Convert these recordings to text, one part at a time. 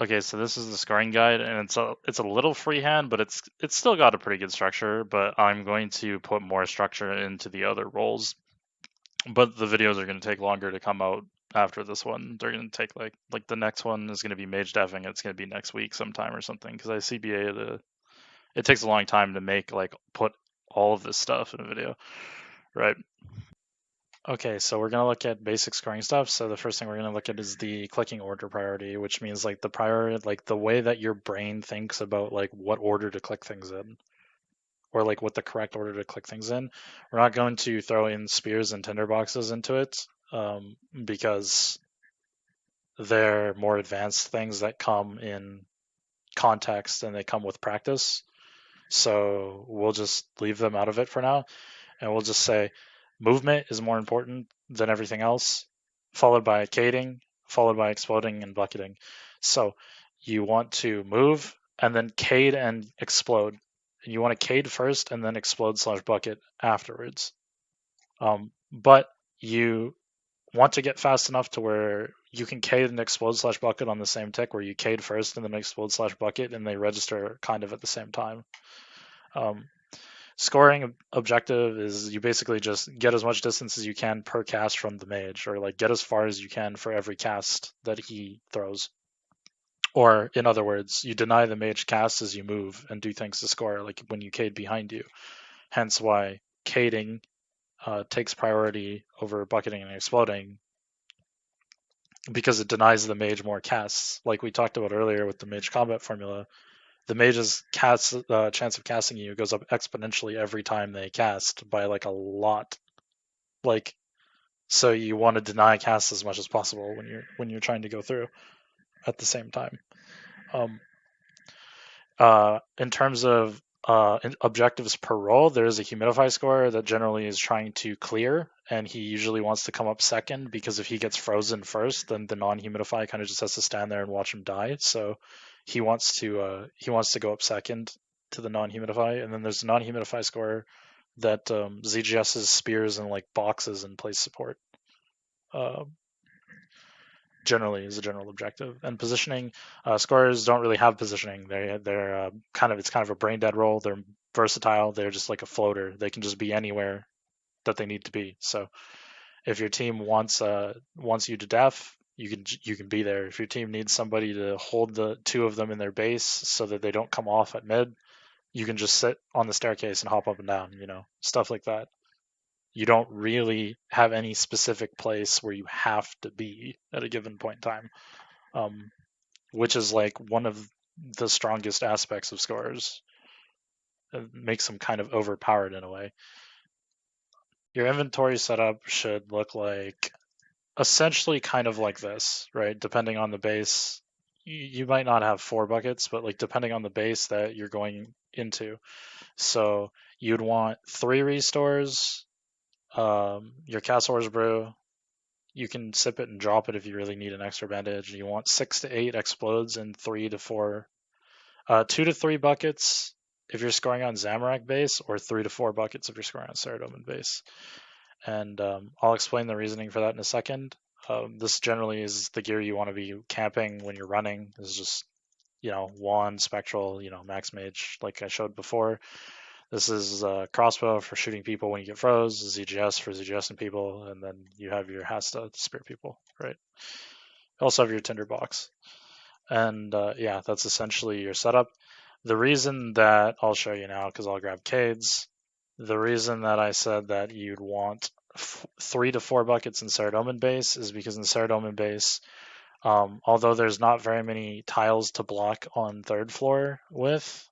Okay, so this is the scoring guide, and it's a little freehand, but it's still got a pretty good structure. But I'm going to put more structure into the other roles. But the videos are going to take longer to come out after this one. They're going to take like the next one is going to be mage deving. It's going to be next week sometime or something because I CBA it takes a long time to make like put all of this stuff in a video, right? Okay, so we're gonna look at basic scoring stuff. So the first thing we're gonna look at is the clicking order priority, which means like the priority, like the way that your brain thinks about like what order to click things in, or like what the correct order to click things in. We're not going to throw in spears and tinderboxes into it because they're more advanced things that come in context and they come with practice. So we'll just leave them out of it for now, and we'll just say movement is more important than everything else, followed by cading, followed by exploding and bucketing. So you want to move and then cade and explode. And you want to cade first and then explode/bucket afterwards. But you want to get fast enough to where you can cade and explode/bucket on the same tick, where you cade first and then explode/bucket, and they register kind of at the same time. Um, Scoring objective is you basically just get as much distance as you can per cast from the mage, or like get as far as you can for every cast that he throws. Or in other words, you deny the mage cast as you move and do things to score, like when you cade behind you. Hence why cading takes priority over bucketing and exploding, because it denies the mage more casts. Like we talked about earlier with the mage combat formula, the mage's chance of casting you goes up exponentially every time they cast by like a lot. Like, so you want to deny casts as much as possible when you're trying to go through at the same time. Um, in terms of objectives per roll, there is a humidify score that generally is trying to clear, and he usually wants to come up second, because if he gets frozen first, then the non-humidify kind of just has to stand there and watch him die. So he wants to go up second to the non-humidify, and then there's a non-humidify score that ZGS's spears and like boxes and place support. Generally is a general objective. And positioning, scorers don't really have positioning. They're it's kind of a brain dead role. They're versatile. They're just like a floater. They can just be anywhere that they need to be. So if your team wants you to death, you can be there. If your team needs somebody to hold the two of them in their base so that they don't come off at mid, you can just sit on the staircase and hop up and down. Stuff like that. You don't really have any specific place where you have to be at a given point in time, which is like one of the strongest aspects of scores. It makes them kind of overpowered in a way. Your inventory setup should look like essentially kind of like this, right? Depending on the base, you might not have 4 buckets, but like depending on the base that you're going into. So you'd want 3 restores, your Castle's Brew. You can sip it and drop it if you really need an extra bandage. You want 6 to 8 explodes and 3 to 4, 2 to 3 buckets if you're scoring on Zamorak base, or 3 to 4 buckets if you're scoring on Saradomin base. And I'll explain the reasoning for that in a second. This generally is the gear you want to be camping when you're running. This is just, wand, spectral, max mage, like I showed before. This is crossbow for shooting people when you get froze, ZGS for ZGSing people, and then you have your Hasta to spear people, right? You also have your tinderbox. And yeah, that's essentially your setup. The reason that I'll show you now, because I'll grab Cades, the reason that I said that you'd want 3 to 4 buckets in Saradomin base is because in Saradomin base, although there's not very many tiles to block on 3rd floor with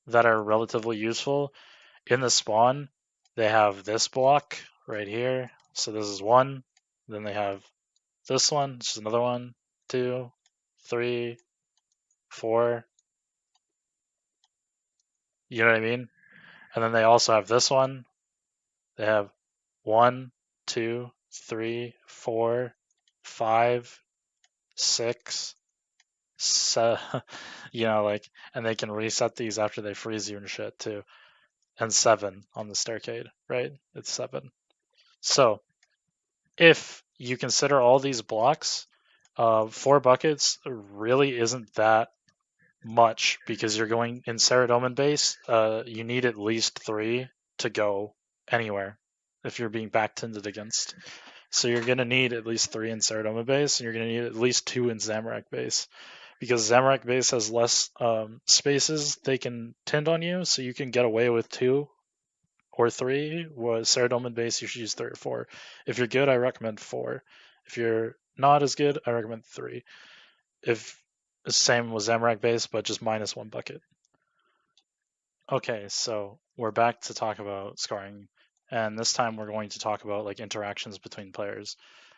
that are relatively useful, in the spawn, they have this block right here. So this is 1. Then they have this one, which is another 1, 2, 3, 4. You know what I mean? And then they also have this one. They have 1, 2, 3, 4, 5, 6, 7, and they can reset these after they freeze you and shit too. And 7 on the staircade, right? It's 7. So if you consider all these blocks, 4 buckets really isn't that much because you're going in Saradomin base. You need at least 3 to go anywhere if you're being back tended against. So you're going to need at least 3 in Saradomin base, and you're going to need at least 2 in Zamorak base because Zamorak base has less spaces they can tend on you, so you can get away with 2 or 3. Was Saradomin base, you should use 3 or 4. If you're good, I recommend 4. If you're not as good, I recommend 3. If same with Zamorak base, but just minus 1 bucket. Okay, so we're back to talk about scoring, and this time we're going to talk about like interactions between players.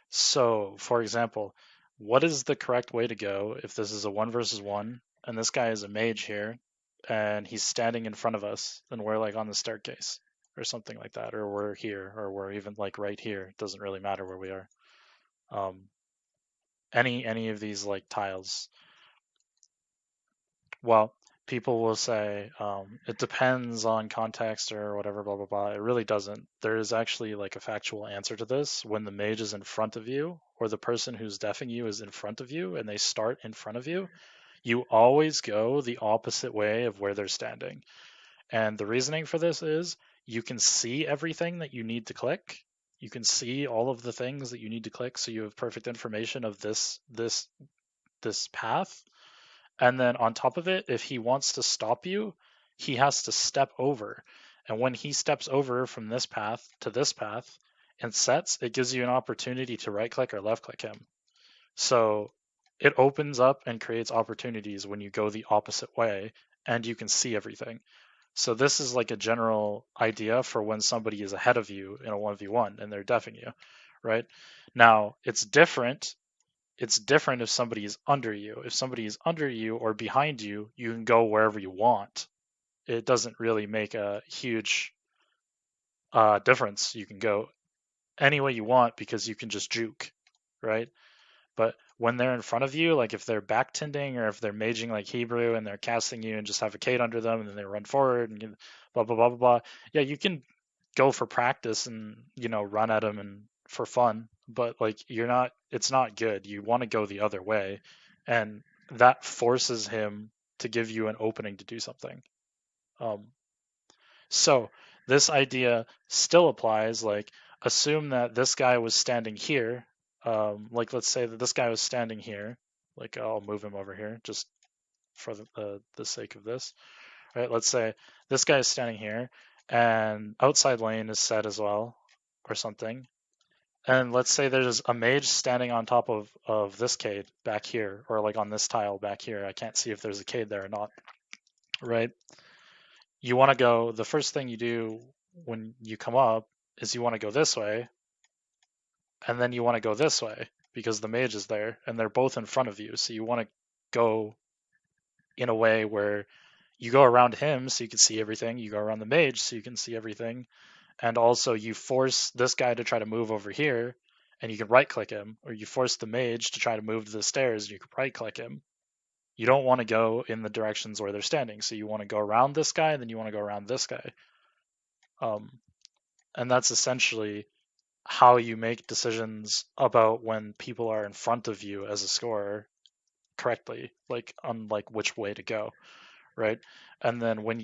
So, for example, what is the correct way to go if this is a 1 versus 1, and this guy is a mage here, and he's standing in front of us, and we're like on the staircase, or something like that, or we're here, or we're even like right here. It doesn't really matter where we are. Any of these like tiles. Well, people will say it depends on context or whatever, blah blah blah. It really doesn't. There is actually like a factual answer to this. When the mage is in front of you, or the person who's deafing you is in front of you, and they start in front of you, you always go the opposite way of where they're standing. And the reasoning for this is you can see everything that you need to click. You can see all of the things that you need to click, so you have perfect information of this path. And then on top of it, if he wants to stop you, he has to step over. And when he steps over from this path to this path and sets, it gives you an opportunity to right click or left click him. So it opens up and creates opportunities when you go the opposite way and you can see everything. So this is like a general idea for when somebody is ahead of you in a 1v1 and they're deafing you, right? Now, it's different if somebody is under you. If somebody is under you or behind you, you can go wherever you want. It doesn't really make a huge difference. You can go any way you want because you can just juke, right? But when they're in front of you, like if they're back tending or if they're maging like Hebrew and they're casting you and just have a Cade under them and then they run forward and blah blah blah blah blah, yeah, you can go for practice and run at them and for fun, but like it's not good. You want to go the other way, and that forces him to give you an opening to do something. So this idea still applies. Like, assume that this guy was standing here. Like, let's say that this guy was standing here. Like, I'll move him over here just for the sake of this. Right? Let's say this guy is standing here, and outside lane is set as well, or something. And let's say there's a mage standing on top of this Cade back here, or like on this tile back here. I can't see if there's a Cade there or not. Right? You want to go, the first thing you do when you come up is you want to go this way, and then you want to go this way because the mage is there and they're both in front of you. So you want to go in a way where you go around him so you can see everything, you go around the mage so you can see everything, and also you force this guy to try to move over here and you can right click him, or you force the mage to try to move to the stairs and you can right click him. You don't want to go in the directions where they're standing, so you want to go around this guy and then you want to go around this guy. And that's essentially how you make decisions about when people are in front of you as a scorer correctly, like on like which way to go, right? And then when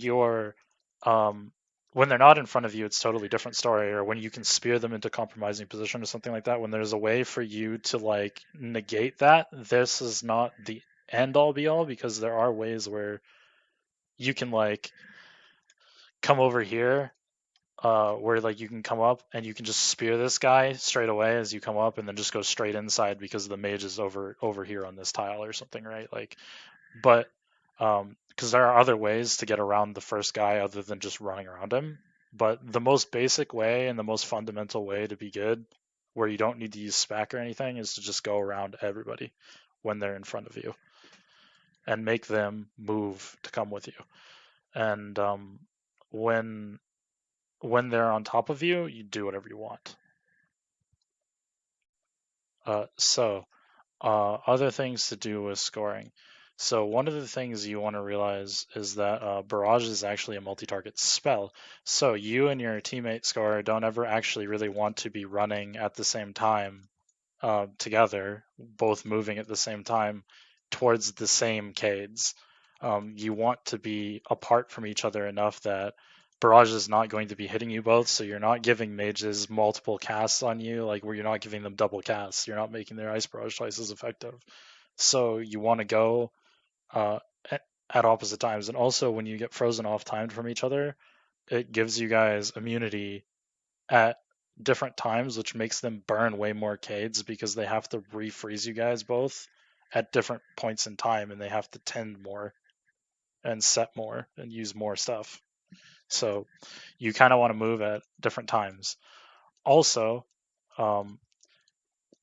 they're not in front of you, it's totally different story. Or when you can spear them into compromising position or something like that, when there's a way for you to like negate that, this is not the end all be all, because there are ways where you can like come over here, where like you can come up and you can just spear this guy straight away as you come up, and then just go straight inside because the mage is over here on this tile or something, right? Like, but because there are other ways to get around the first guy other than just running around him. But the most basic way and the most fundamental way to be good, where you don't need to use SPAC or anything, is to just go around everybody when they're in front of you and make them move to come with you. And when they're on top of you, you do whatever you want. So other things to do with scoring. So one of the things you want to realize is that Barrage is actually a multi-target spell. So you and your teammate scorer don't ever actually really want to be running at the same time together, both moving at the same time towards the same Cades. You want to be apart from each other enough that barrage is not going to be hitting you both, so you're not giving mages multiple casts on you, like where you're not giving them double casts. You're not making their ice barrage twice as effective. So you want to go uh, at opposite times. And also, when you get frozen off timed from each other, it gives you guys immunity at different times, which makes them burn way more Cades because they have to refreeze you guys both at different points in time, and they have to tend more and set more and use more stuff. So you kind of want to move at different times. Also, um,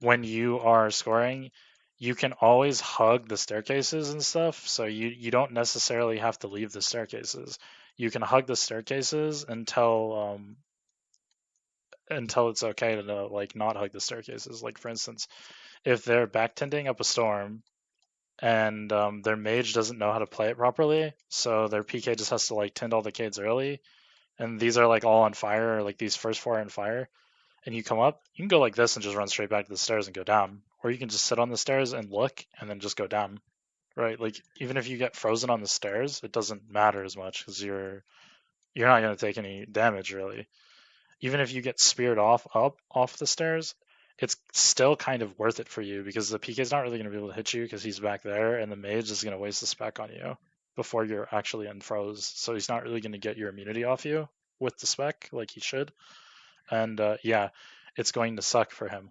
when you are scoring, you can always hug the staircases and stuff. So you don't necessarily have to leave the staircases. You can hug the staircases until it's okay to like not hug the staircases. Like for instance, if they're backtending up a storm and their mage doesn't know how to play it properly, so their PK just has to like tend all the Cades early, and these are like all on fire, or like these first four are on fire, and you come up, you can go like this and just run straight back to the stairs and go down. Or you can just sit on the stairs and look and then just go down. Right? Like even if you get frozen on the stairs, it doesn't matter as much because you're not going to take any damage really. Even if you get speared off the stairs, it's still kind of worth it for you because the PK is not really going to be able to hit you because he's back there, and the mage is going to waste the spec on you before you're actually unfroze. So he's not really going to get your immunity off you with the spec like he should. And yeah, it's going to suck for him.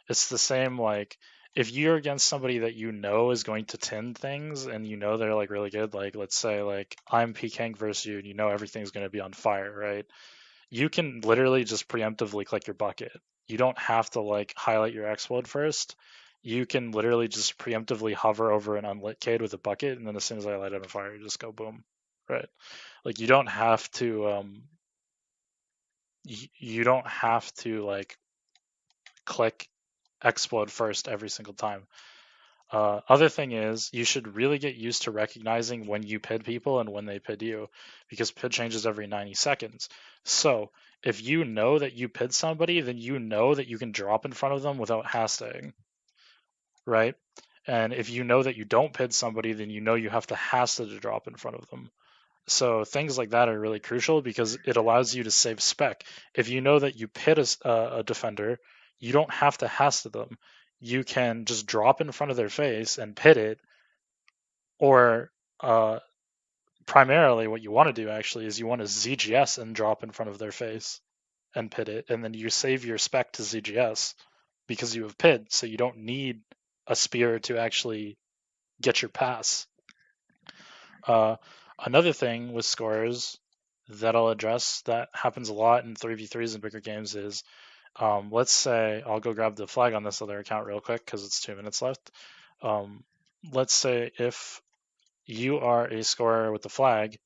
It's the same like if you're against somebody that you know is going to tend things and you know they're like really good, like let's say like I'm PKing versus you and you know everything's going to be on fire, right? You can literally just preemptively click your bucket. You don't have to like highlight your explode first. You can literally just preemptively hover over an unlit Cade with a bucket, and then as soon as I light it on fire, you just go boom, right? Like you don't have to like click explode first every single time. Other thing is, you should really get used to recognizing when you PID people and when they PID you, because PID changes every 90 seconds. So, if you know that you PID somebody, then you know that you can drop in front of them without hasting, right? And if you know that you don't PID somebody, then you know you have to hasta to drop in front of them. So things like that are really crucial because it allows you to save spec. If you know that you pit a defender, you don't have to hasta them. You can just drop in front of their face and pit it, or uh, primarily what you want to do actually is you want to ZGS and drop in front of their face and pit it, and then you save your spec to ZGS because you have pid, so you don't need a spear to actually get your pass. Uh, Another thing with scores that I'll address that happens a lot in 3v3s and bigger games is let's say I'll go grab the flag on this other account real quick because it's 2 minutes left. Let's say if you are a scorer with the flag,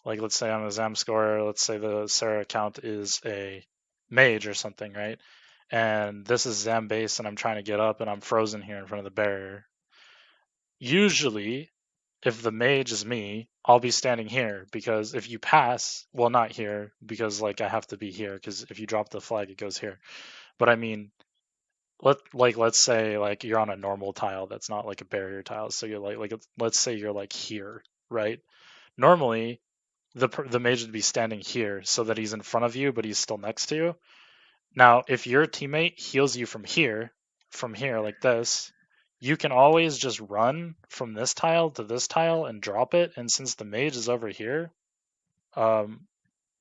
like let's say I'm a Zam scorer, let's say the Sarah account is a mage or something, right? And this is Zam base and I'm trying to get up and I'm frozen here in front of the barrier. Usually if the mage is me, I'll be standing here because if you pass, well, not here because like I have to be here because if you drop the flag, it goes here. But I mean, let's say like you're on a normal tile that's not like a barrier tile, so you're like let's say you're like here, right? Normally, the mage would be standing here so that he's in front of you, but he's still next to you. Now, if your teammate heals you from here like this, you can always just run from this tile to this tile and drop it. And since the mage is over here, um,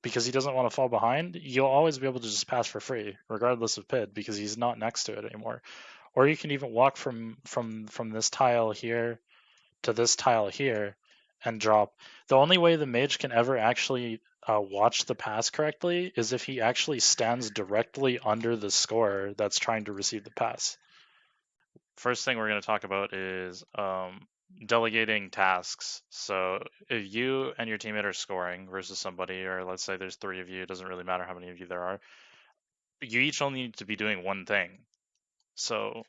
because he doesn't want to fall behind, you'll always be able to just pass for free, regardless of PID, because he's not next to it anymore. Or you can even walk from this tile here to this tile here and drop. The only way the mage can ever actually watch the pass correctly is if he actually stands directly under the scorer that's trying to receive the pass. First thing we're going to talk about is delegating tasks. So if you and your teammate are scoring versus somebody, or let's say there's 3 of you, it doesn't really matter how many of you there are, you each only need to be doing one thing. So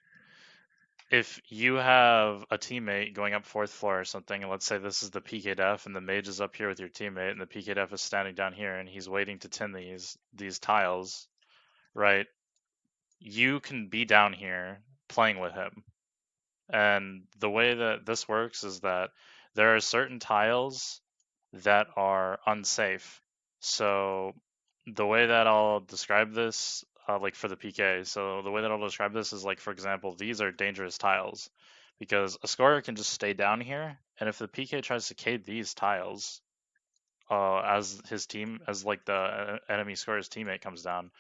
if you have a teammate going up 4th floor or something, and let's say this is the PK def and the mage is up here with your teammate and the PK def is standing down here and he's waiting to tin these tiles, right? You can be down here playing with him. And the way that this works is that there are certain tiles that are unsafe. So the way that I'll describe this, like for the PK, so the way that I'll describe this is like, for example, these are dangerous tiles because a scorer can just stay down here, and if the PK tries to cade these tiles, as his team, as like the enemy scorer's teammate comes down,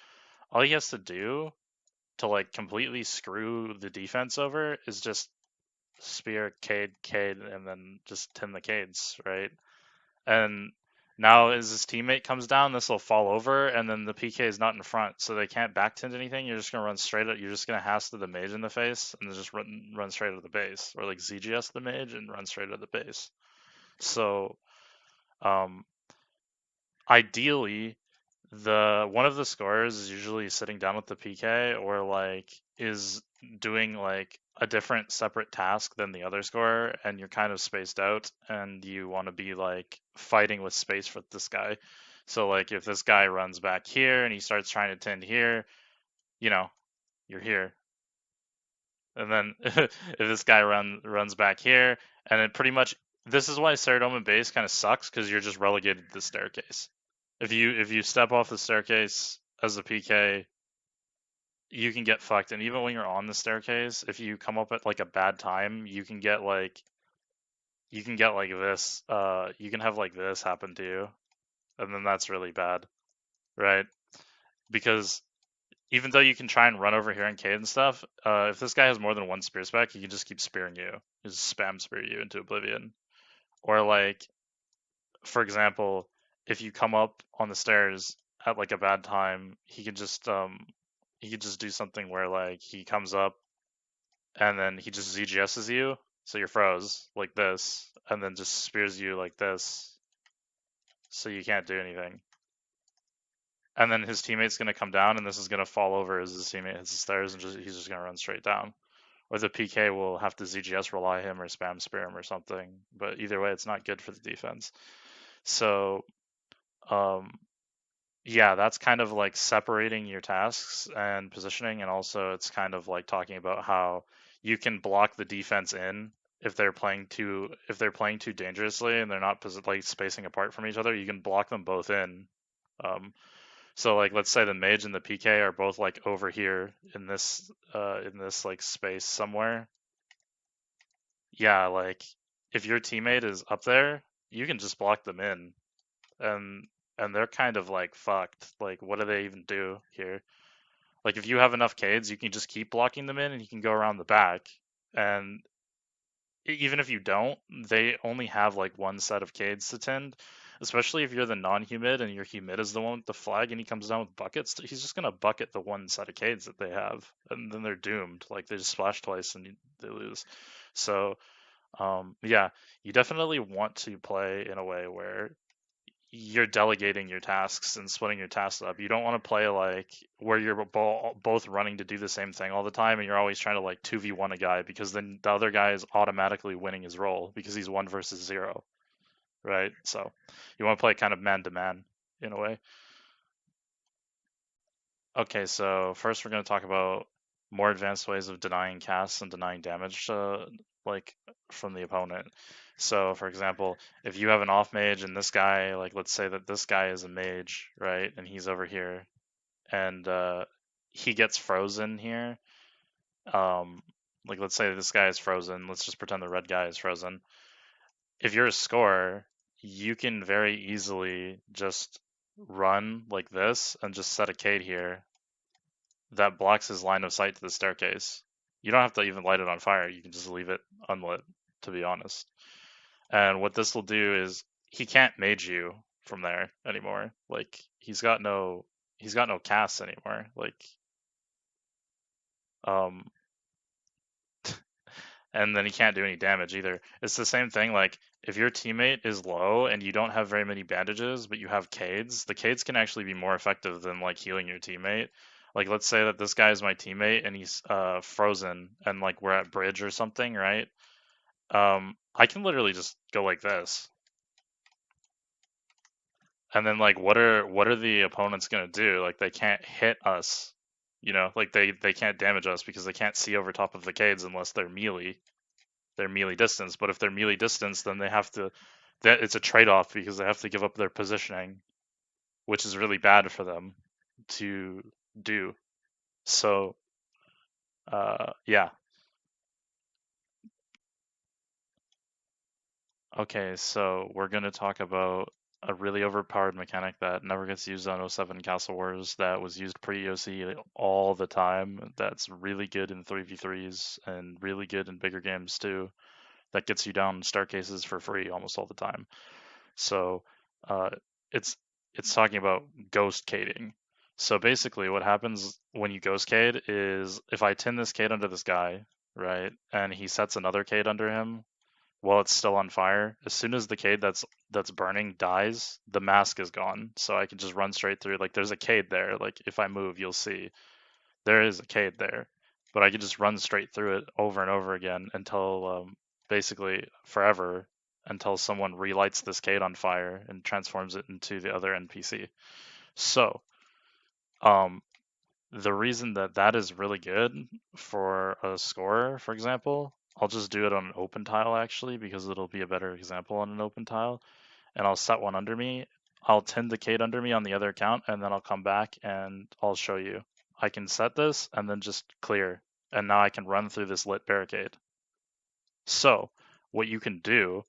all he has to do to like completely screw the defense over is just spear, Cade, and then just tin the Cades, right? And now as his teammate comes down, this will fall over, and then the PK is not in front, so they can't back tint anything. You're just gonna run straight at. You're just gonna haste the mage in the face, and then just run straight at the base, or like ZGS the mage and run straight at the base. So, um, ideally, the one of the scorers is usually sitting down with the PK or like is doing like a different separate task than the other scorer, and you're kind of spaced out and you want to be like fighting with space for this guy. So like if this guy runs back here and he starts trying to tend here, you know, you're here. And then if this guy runs back here, and it pretty much, this is why Ceridome base kind of sucks, because you're just relegated to the staircase. If you step off the staircase as a PK, you can get fucked. And even when you're on the staircase, if you come up at like a bad time, you can get like this. You can have like this happen to you, and then that's really bad, right? Because even though you can try and run over here and Cade and stuff, if this guy has more than one spear spec, he can just keep spearing you. He just spam spear you into oblivion. Or like, for example, if you come up on the stairs at like a bad time, he could just do something where like he comes up and then he just ZGS's you, so you're froze like this, and then just spears you like this, so you can't do anything. And then his teammate's gonna come down, and this is gonna fall over as his teammate hits the stairs, and he's just gonna run straight down. Or the PK will have to ZGS rely him or spam spear him or something. But either way, it's not good for the defense. So, um, yeah, that's kind of like separating your tasks and positioning, and also it's kind of like talking about how you can block the defense in if they're playing too dangerously and they're not like spacing apart from each other. You can block them both in. So like let's say the mage and the PK are both like over here in this like space somewhere. Yeah, like if your teammate is up there, you can just block them in, and they're kind of like fucked. Like what do they even do here? Like if you have enough Cades, you can just keep blocking them in, and you can go around the back. And even if you don't, they only have like one set of Cades to tend. Especially if you're the non-humid and your humid is the one with the flag, and he comes down with buckets, he's just gonna bucket the one set of Cades that they have, and then they're doomed. Like they just splash twice and they lose. So yeah, you definitely want to play in a way where you're delegating your tasks and splitting your tasks up. You don't want to play like where you're both running to do the same thing all the time, and you're always trying to like 2v1 a guy, because then the other guy is automatically winning his role because he's 1 versus 0, right? So you want to play kind of man to man in a way. Okay, so first we're going to talk about more advanced ways of denying casts and denying damage, like from the opponent. So, for example, if you have an off mage and this guy, like let's say that this guy is a mage, right, and he's over here, and he gets frozen here. Like let's say this guy is frozen. Let's just pretend the red guy is frozen. If you're a scorer, you can very easily just run like this and just set a Cade here that blocks his line of sight to the staircase. You don't have to even light it on fire. You can just leave it unlit, to be honest. And what this will do is he can't mage you from there anymore. Like he's got no casts anymore. Like um and then he can't do any damage either. It's the same thing, like if your teammate is low and you don't have very many bandages, but you have Cades, the Cades can actually be more effective than like healing your teammate. Like let's say that this guy is my teammate and he's frozen and like we're at bridge or something, right? I can literally just go like this. And then like what are the opponents gonna do? Like they can't hit us, Like they can't damage us because they can't see over top of the Cades unless they're melee. They're melee distance. But if they're melee distance, then they have to. That it's a trade-off because they have to give up their positioning, which is really bad for them to do. So, yeah. Okay, so we're gonna talk about a really overpowered mechanic that never gets used on 07 Castle Wars that was used pre-OC all the time. That's really good in 3v3s and really good in bigger games too. That gets you down staircases for free almost all the time. So, uh, it's it's talking about ghost cading. So basically, what happens when you ghost cade is if I tin this cade under this guy, right, and he sets another cade under him while it's still on fire, as soon as the cade that's burning dies, the mask is gone. So I can just run straight through. Like there's a cade there. Like if I move, you'll see there is a cade there, but I can just run straight through it over and over again until basically forever until someone relights this cade on fire and transforms it into the other NPC. So um, the reason that that is really good for a scorer, for example, I'll just do it on an open tile actually because it'll be a better example on an open tile. And I'll set one under me. I'll tend the Cade under me on the other account, and then I'll come back and I'll show you. I can set this and then just clear. And now I can run through this lit barricade. So what you can do,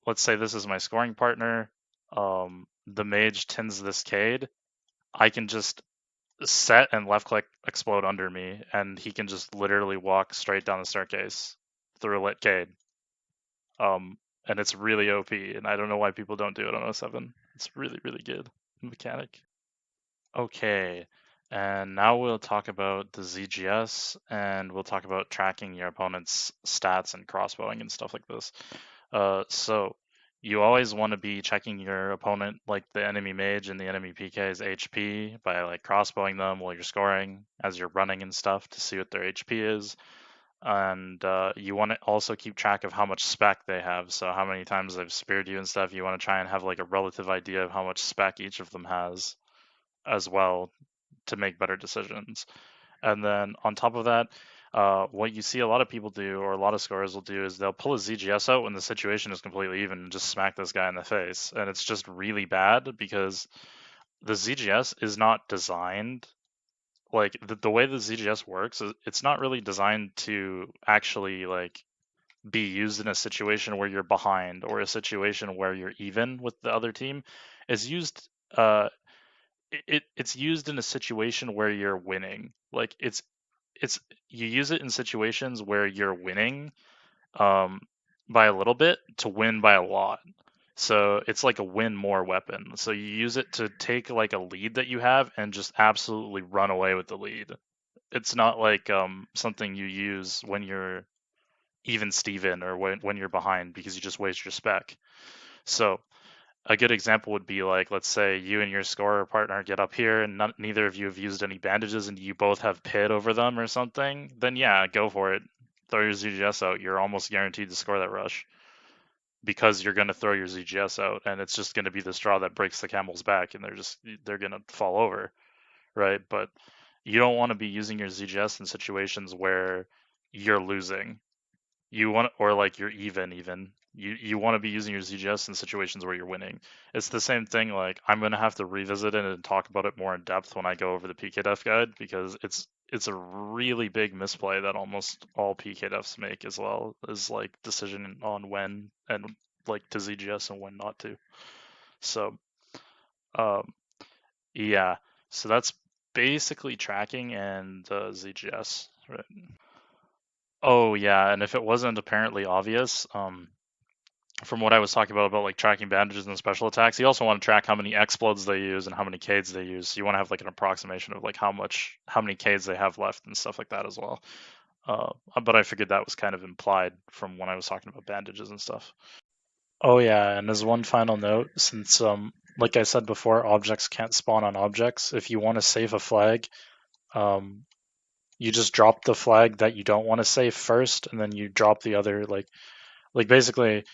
let's say this is my scoring partner. The mage tends this Cade. I can just set and left click explode under me, and he can just literally walk straight down the staircase through a lit Cade. And it's really OP, and I don't know why people don't do it on 07. It's really, really good mechanic. Okay, and now we'll talk about the ZGS, and we'll talk about tracking your opponent's stats and crossbowing and stuff like this. So you always want to be checking your opponent, like the enemy mage and the enemy PK's HP by like crossbowing them while you're scoring as you're running and stuff to see what their HP is. And you want to also keep track of how much spec they have. So how many times they've speared you and stuff. You want to try and have like a relative idea of how much spec each of them has as well to make better decisions. And then on top of that, what you see a lot of people do, or a lot of scorers will do, is they'll pull a ZGS out when the situation is completely even and just smack this guy in the face. And it's just really bad because the ZGS is not designed like the way the ZGS works is it's not really designed to actually like be used in a situation where you're behind or a situation where you're even with the other team. It's used it's used in a situation where you're winning. Like it's you use it in situations where you're winning um by a little bit to win by a lot. So it's like a win more weapon. So you use it to take like a lead that you have and just absolutely run away with the lead. It's not like something you use when you're even Steven or when you're behind because you just waste your spec. So a good example would be like, let's say you and your scorer partner get up here and neither of you have used any bandages and you both have pit over them or something, then yeah, go for it. Throw your ZGS out. You're almost guaranteed to score that rush because you're going to throw your ZGS out and it's just going to be the straw that breaks the camel's back and they're going to fall over, right? But you don't want to be using your ZGS in situations where you're losing. You want, or like you're even. You want to be using your ZGS in situations where you're winning. It's the same thing. Like I'm gonna have to revisit it and talk about it more in depth when I go over the PKDef guide because it's a really big misplay that almost all PKDefs make as well is like decision on when and like to ZGS and when not to. So um, yeah, so that's basically tracking and ZGS, right? Oh yeah, and if it wasn't apparently obvious, from what I was talking about like tracking bandages and special attacks, you also want to track how many explodes they use and how many Cades they use. So you want to have like an approximation of like how many Cades they have left and stuff like that as well. But I figured that was kind of implied from when I was talking about bandages and stuff. Oh yeah, and as one final note, since like I said before, objects can't spawn on objects. If you want to save a flag, um, you just drop the flag that you don't want to save first, and then you drop the other like basically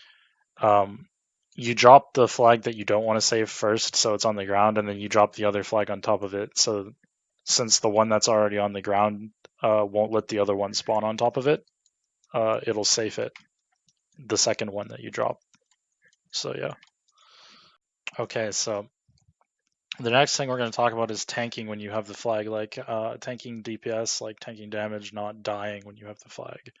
um, you drop the flag that you don't want to save first, so it's on the ground, and then you drop the other flag on top of it. So since the one that's already on the ground won't let the other one spawn on top of it, it'll safe it, the second one that you drop. So yeah. Okay, so the next thing we're going to talk about is tanking when you have the flag, like tanking DPS, like tanking damage, not dying when you have the flag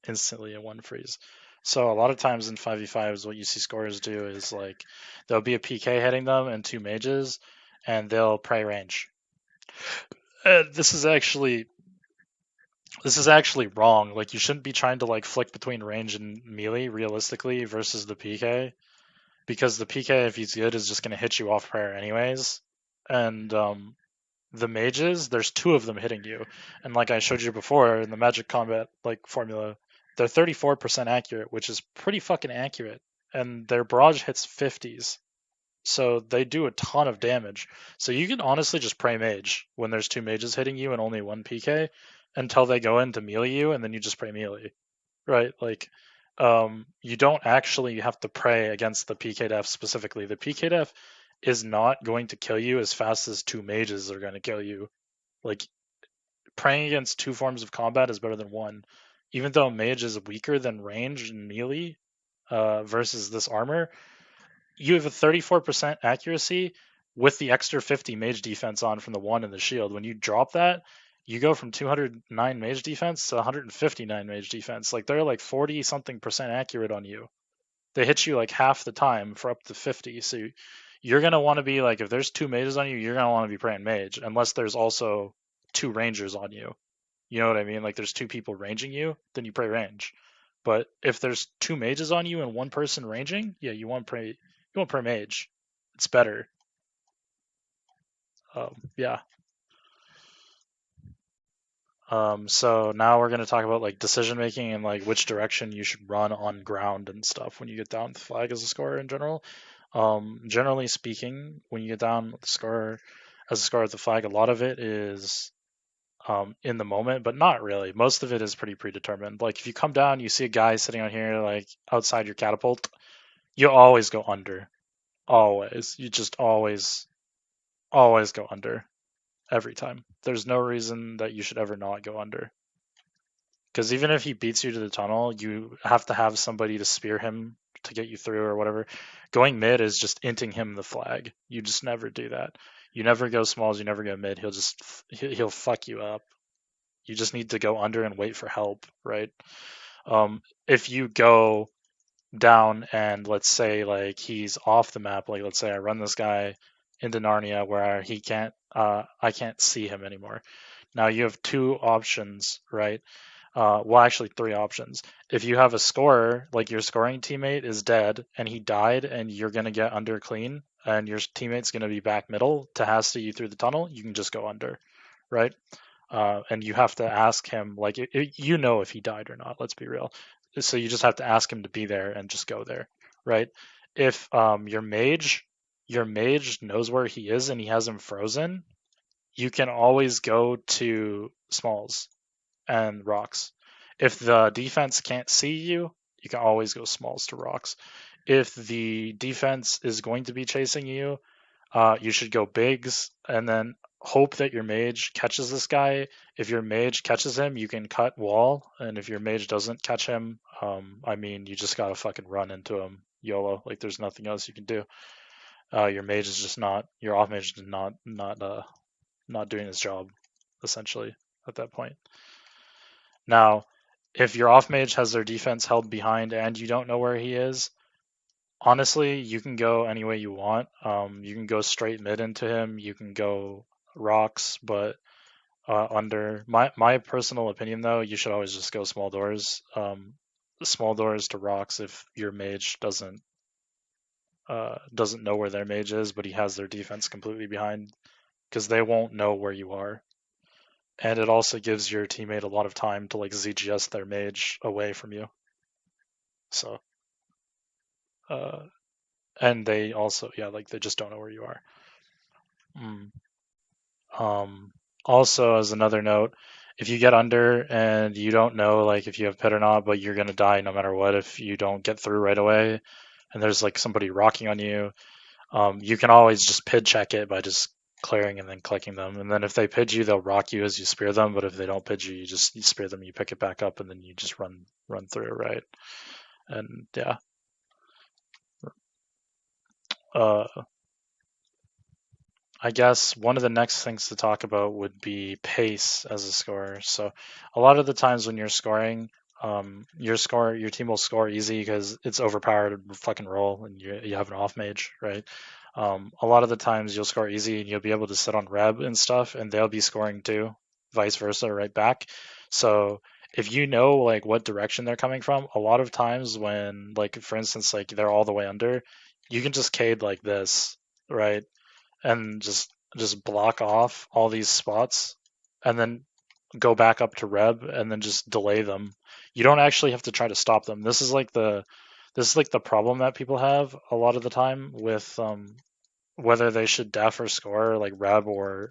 instantly in one freeze. So a lot of times in 5v5s, what you see scorers do is like there'll be a PK hitting them and two mages, and they'll pray range. This is actually wrong. Like you shouldn't be trying to like flick between range and melee realistically versus the PK, because the PK, if he's good, is just going to hit you off prayer anyways. And the mages, there's two of them hitting you, and like I showed you before in the magic combat like formula, they're 34% accurate, which is pretty fucking accurate, and their barrage hits 50s, so they do a ton of damage. So you can honestly just pray mage when there's two mages hitting you and only one PK until they go in to melee you, and then you just pray melee, right? Like you don't actually have to pray against the PK def specifically. The PK def is not going to kill you as fast as two mages are going to kill you. Like praying against two forms of combat is better than one. Even though mage is weaker than range and melee versus this armor, you have a 34% accuracy with the extra 50 mage defense on from the one and the shield. When you drop that, you go from 209 mage defense to 159 mage defense. Like they're like 40 something percent accurate on you. They hit you like half the time for up to 50. So you're going to want to be like, if there's two mages on you, you're going to want to be praying mage, unless there's also two rangers on you. You know what I mean? Like there's two people ranging you, then you pray range. But if there's two mages on you and one person ranging, yeah, you want pray mage. It's better. Yeah. So now we're gonna talk about like decision making and like which direction you should run on ground and stuff when you get down the flag as a scorer in general. Generally speaking, when you get down with the scorer as a scorer at the flag, a lot of it is in the moment, but not really. Most of it is pretty predetermined. Like if you come down, you see a guy sitting on here like outside your catapult, you always go under. Always. You just always go under every time. There's no reason that you should ever not go under. Because even if he beats you to the tunnel, you have to have somebody to spear him to get you through or whatever. Going mid is just inting him the flag. You just never do that. You never go smalls, you never go mid. He'll fuck you up. You just need to go under and wait for help, right? If you go down and let's say like he's off the map, like let's say I run this guy into Narnia where he can't I can't see him anymore. Now you have two options, right? Well, actually three options. If you have a scorer, like your scoring teammate is dead and he died and you're gonna get under clean and your teammate's gonna be back middle to hasta you through the tunnel, you can just go under, right? And you have to ask him like you know if he died or not. Let's be real. So you just have to ask him to be there and just go there, right? If your mage knows where he is and he has him frozen, you can always go to smalls and rocks. If the defense can't see you, you can always go smalls to rocks. If the defense is going to be chasing you, you should go bigs and then hope that your mage catches this guy. If your mage catches him, you can cut wall, and if your mage doesn't catch him, I mean, you just gotta fucking run into him, YOLO. Like there's nothing else you can do. Your mage is just not, your off mage is not doing his job, essentially at that point. Now, if your off mage has their defense held behind and you don't know where he is, honestly, you can go any way you want. You can go straight mid into him. You can go rocks, but under my personal opinion, though, you should always just go small doors. Small doors to rocks if your mage doesn't know where their mage is, but he has their defense completely behind, because they won't know where you are. And it also gives your teammate a lot of time to like ZGS their mage away from you. So, and they also, yeah, like they just don't know where you are. Also, as another note, if you get under and you don't know like if you have pit or not, but you're gonna die no matter what if you don't get through right away, and there's like somebody rocking on you, you can always just pid check it by just clearing and then clicking them. And then if they pidge you, they'll rock you as you spear them. But if they don't pidge you, you spear them, you pick it back up, and then you just run through, right? And yeah. Uh, I guess one of the next things to talk about would be pace as a scorer. So a lot of the times when you're scoring, your team will score easy because it's overpowered fucking roll, and you have an off mage, right? A lot of the times you'll score easy and you'll be able to sit on Reb and stuff, and they'll be scoring too, vice versa, right back. So if you know like what direction they're coming from, a lot of times when like for instance like they're all the way under, you can just cade like this, right? And just block off all these spots and then go back up to Reb and then just delay them. You don't actually have to try to stop them. This is like the problem that people have a lot of the time with whether they should def or score like Reb or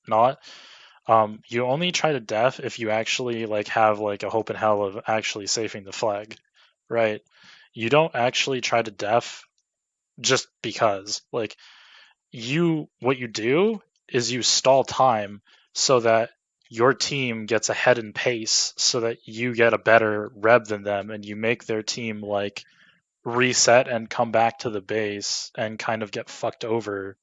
not. You only try to def if you actually like have like a hope in hell of actually safing the flag, right? You don't actually try to def just because like what you do is you stall time so that your team gets ahead in pace so that you get a better reb than them and you make their team like reset and come back to the base and kind of get fucked over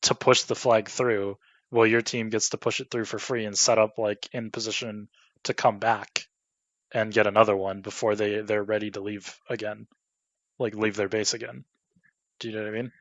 to push the flag through while your team gets to push it through for free and set up like in position to come back and get another one before they're ready to leave again, like leave their base again. Do you know what I mean?